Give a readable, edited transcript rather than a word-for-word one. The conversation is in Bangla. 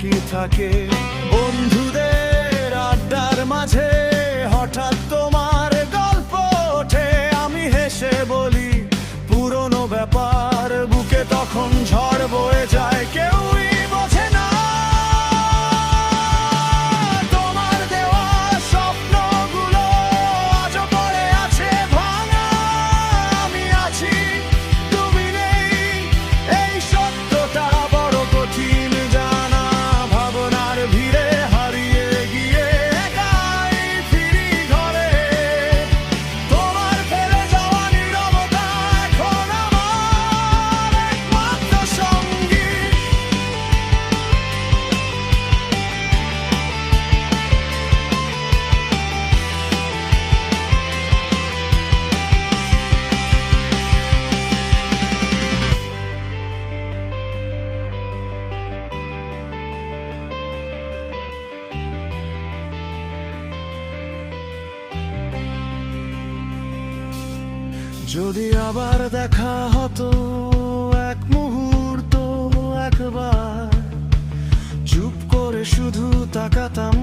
বাকি থাকে। বন্ধুদের আড্ডার মাঝে হঠাৎ তোমার গল্প ওঠে, আমি হেসে বলি পুরনো ব্যাপার, বুকে তখন ঝড় বয়ে যায়, কেউই বোঝে না। তোমার দেওয়া স্বপ্নগুলো আজও পড়ে আছে ভাঙা, আমি আছি তুমি নেই, এই সত্যটা বড় কঠিন জানা। ভাবনার ভিড়ে হারিয়ে গিয়ে একাই ফিরি ঘরে, তোমার ফেলে যাওয়া নীরবতা এখন আমার একমাত্র সঙ্গী। যদি আবার দেখা হতো এক মুহূর্ত একবার, চুপ করে শুধু তাকাতাম